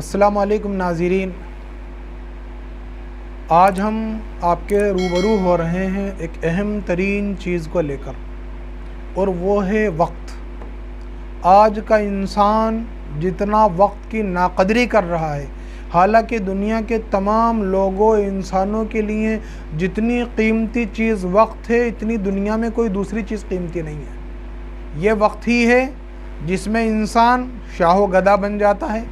अस्सलामु अलैकुम नाज़रीन, आज हम आपके रूबरू हो रहे हैं एक अहम तरीन चीज़ को लेकर, और वो है वक्त। आज का इंसान जितना वक्त की नाक़दरी कर रहा है, हालांकि दुनिया के तमाम लोगों इंसानों के लिए जितनी कीमती चीज़ वक्त है, इतनी दुनिया में कोई दूसरी चीज़ कीमती नहीं है। ये वक्त ही है जिसमें इंसान शाहो गदा बन जाता है,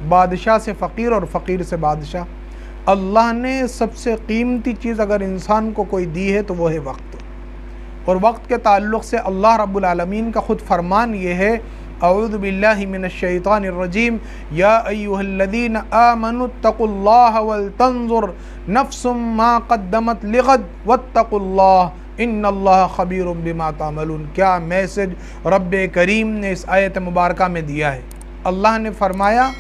बादशाह से फ़कीर और फ़कीर से बादशाह। अल्लाह ने सबसे कीमती चीज़ अगर इंसान को कोई दी है तो वो है वक्त। और वक्त के ताल्लुक़ से अल्लाह रब्बुल आलमीन का ख़ुद फरमान ये है, अऊज़ु बिल्लाहि मिनश शैतानिर रजीम, या अय्युहल्लज़ीना आमनुत्तक़ुल्लाह वल तंज़ुर नफ्सुम मा क़द्दमत लिग़द वत्तक़ुल्लाह इन्नल्लाह ख़बीरुम बिमा तामलून। क्या मैसेज रब्बे करीम ने इस आयत मुबारका में दिया है। अल्लाह ने फरमाया,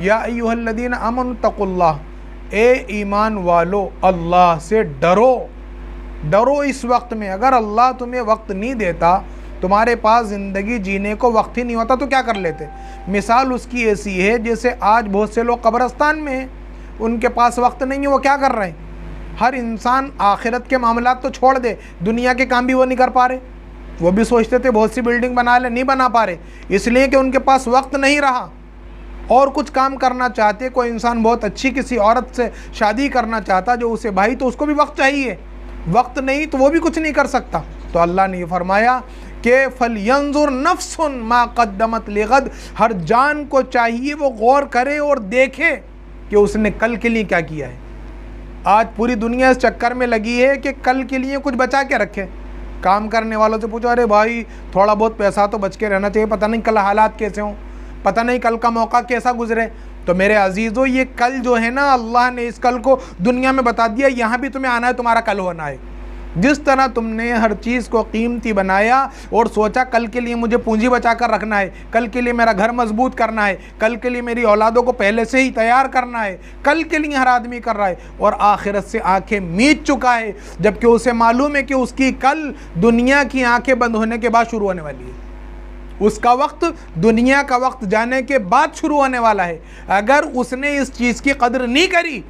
या अय्युहल्लज़ीना आमनुत्तक़ुल्लाह, ए ईमान वालो, अल्लाह से डरो। डरो इस वक्त में। अगर अल्लाह तुम्हें वक्त नहीं देता, तुम्हारे पास ज़िंदगी जीने को वक्त ही नहीं होता तो क्या कर लेते। मिसाल उसकी ऐसी है जैसे आज बहुत से लोग कब्रिस्तान में हैं, उनके पास वक्त नहीं है, वो क्या कर रहे हैं। हर इंसान आखिरत के मामला तो छोड़ दे, दुनिया के काम भी वो नहीं कर पा रहे। वो भी सोचते थे बहुत सी बिल्डिंग बना ले, नहीं बना पा रहे, इसलिए कि उनके पास वक्त नहीं रहा। और कुछ काम करना चाहते, कोई इंसान बहुत अच्छी किसी औरत से शादी करना चाहता जो उसे भाई, तो उसको भी वक्त चाहिए। वक्त नहीं तो वो भी कुछ नहीं कर सकता। तो अल्लाह ने ये फरमाया कि फलयंजुर नफ्सुन मा क़द्दमत लिग़द, हर जान को चाहिए वो गौर करे और देखे कि उसने कल के लिए क्या किया है। आज पूरी दुनिया इस चक्कर में लगी है कि कल के लिए कुछ बचा के रखे। काम करने वालों से पूछो, अरे भाई थोड़ा बहुत पैसा तो बच के रहना चाहिए, पता नहीं कल हालात कैसे हों, पता नहीं कल का मौका कैसा गुजरे। तो मेरे अजीज़ों, ये कल जो है ना, अल्लाह ने इस कल को दुनिया में बता दिया, यहाँ भी तुम्हें आना है, तुम्हारा कल होना है। जिस तरह तुमने हर चीज़ को कीमती बनाया और सोचा कल के लिए मुझे पूंजी बचा कर रखना है, कल के लिए मेरा घर मजबूत करना है, कल के लिए मेरी औलादों को पहले से ही तैयार करना है, कल के लिए हर आदमी कर रहा है और आखिरत से आंखें मीच चुका है, जबकि उसे मालूम है कि उसकी कल दुनिया की आंखें बंद होने के बाद शुरू होने वाली है। उसका वक्त दुनिया का वक्त जाने के बाद शुरू होने वाला है। अगर उसने इस चीज़ की कदर नहीं करी,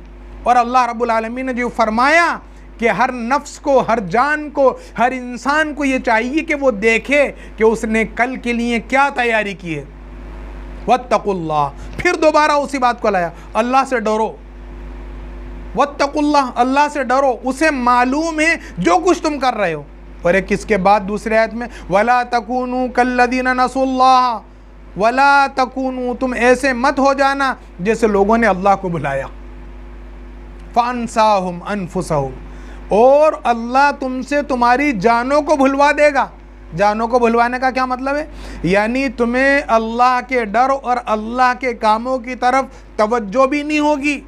और अल्लाह रब्बुल आलमीन ने जो फरमाया कि हर नफ्स को, हर जान को, हर इंसान को ये चाहिए कि वो देखे कि उसने कल के लिए क्या तैयारी की है। वत्तकुल्लाह, फिर दोबारा उसी बात को लाया, अल्लाह से डरो। वत्तकुल्लाह, अल्लाह से डरो, उसे मालूम है जो कुछ तुम कर रहे हो। और एक किसके बाद दूसरे आयत में, वला तकूनू कल्लदीना नसुल्लाह वला तकूनू, तुम ऐसे मत हो जाना जैसे लोगों ने अल्लाह को भुलाया। फ़अन्साहुम अनफुसहुम, और अल्लाह तुमसे तुम्हारी जानों को भुलवा देगा। जानों को भुलवाने का क्या मतलब है, यानी तुम्हें अल्लाह के डर और अल्लाह के कामों की तरफ तवज्जो भी नहीं होगी।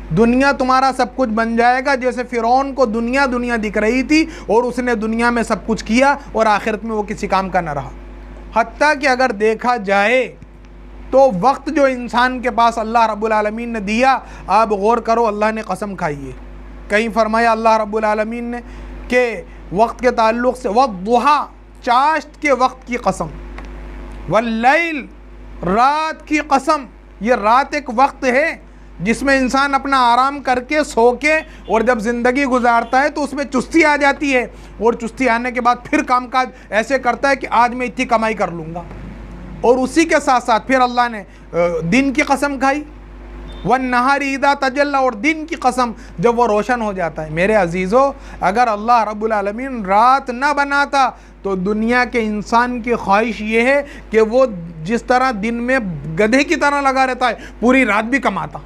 दुनिया तुम्हारा सब कुछ बन जाएगा, जैसे फ़िरौन को दुनिया दुनिया दिख रही थी और उसने दुनिया में सब कुछ किया और आखिरत में वो किसी काम का न रहा। हत्ता कि अगर देखा जाए तो वक्त जो इंसान के पास अल्लाह रब्बुल आलमीन ने दिया, आप गौर करो, अल्लाह ने कसम खाई है। कहीं फरमाया अल्लाह रब्बुल आलमीन ने कि वक्त के ताल्लुक़ से, वद्दुहा, चाश्त के वक्त की कसम, वल्लैल, रात की कसम। ये रात एक वक्त है जिसमें इंसान अपना आराम करके सो के, और जब ज़िंदगी गुजारता है तो उसमें चुस्ती आ जाती है, और चुस्ती आने के बाद फिर कामकाज ऐसे करता है कि आज मैं इतनी कमाई कर लूँगा। और उसी के साथ साथ फिर अल्लाह ने दिन की कसम खाई, वन्नहारी इज़ा तजल्ला, और दिन की कसम जब वो रोशन हो जाता है। मेरे अजीज़ों, अगर अल्लाह रब्बुल आलमीन रात ना बनाता तो दुनिया के इंसान की ख्वाहिश ये है कि वो जिस तरह दिन में गधे की तरह लगा रहता है, पूरी रात भी कमाता।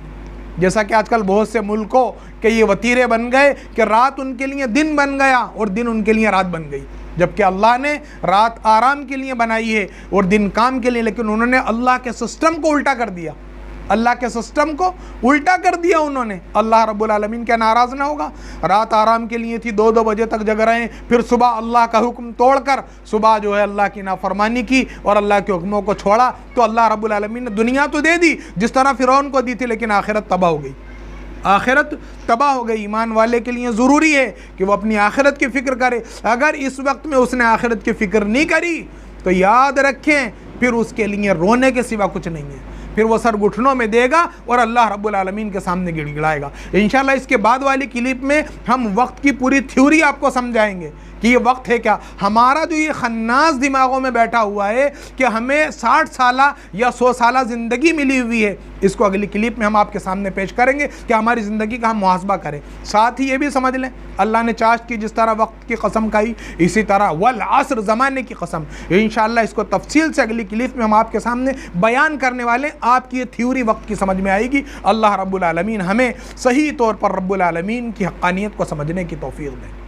जैसा कि आजकल बहुत से मुल्कों के ये वतीरे बन गए कि रात उनके लिए दिन बन गया और दिन उनके लिए रात बन गई, जबकि अल्लाह ने रात आराम के लिए बनाई है और दिन काम के लिए। लेकिन उन्होंने अल्लाह के सिस्टम को उल्टा कर दिया, अल्लाह के सिस्टम को उल्टा कर दिया उन्होंने। अल्लाह रब्बुल आलमीन क्या नाराज़ ना होगा। रात आराम के लिए थी, 2-2 बजे तक जग रहे हैं, फिर सुबह अल्लाह का हुक्म तोड़कर सुबह जो है अल्लाह की नाफरमानी की और अल्लाह के हुक्मों को छोड़ा। तो अल्लाह रब्बुल आलमीन ने दुनिया तो दे दी जिस तरह फ़िरौन को दी थी, लेकिन आखिरत तबाह हो गई। आखिरत तबाह हो गई। ईमान वाले के लिए ज़रूरी है कि वो अपनी आखिरत की फ़िक्र करे। अगर इस वक्त में उसने आखिरत की फ़िक्र नहीं करी तो याद रखें फिर उसके लिए रोने के सिवा कुछ नहीं है। फिर वो सर घुटनों में देगा और अल्लाह रब्बुल आलमीन के सामने गिड़गिड़ाएगा। इंशाल्लाह इसके बाद वाली क्लिप में हम वक्त की पूरी थ्योरी आपको समझाएंगे कि ये वक्त है क्या। हमारा जो ये खन्नास दिमागों में बैठा हुआ है कि हमें 60 साल या 100 साल ज़िंदगी मिली हुई है, इसको अगली क्लिप में हम आपके सामने पेश करेंगे कि हमारी ज़िंदगी का हम मुहासबा करें। साथ ही ये भी समझ लें, अल्लाह ने चाश्त की जिस तरह वक्त की कसम खाई, इसी तरह वल असर ज़माने की कसम। इंशाअल्लाह इसको तफसील से अगली क्लिप में हम आपके सामने बयान करने वाले, आपकी ये थ्योरी वक्त की समझ में आएगी। अल्लाह रब्बुल आलमीन हमें सही तौर पर रब्बुल आलमीन की हक़ानियत को समझने की तौफीक दें।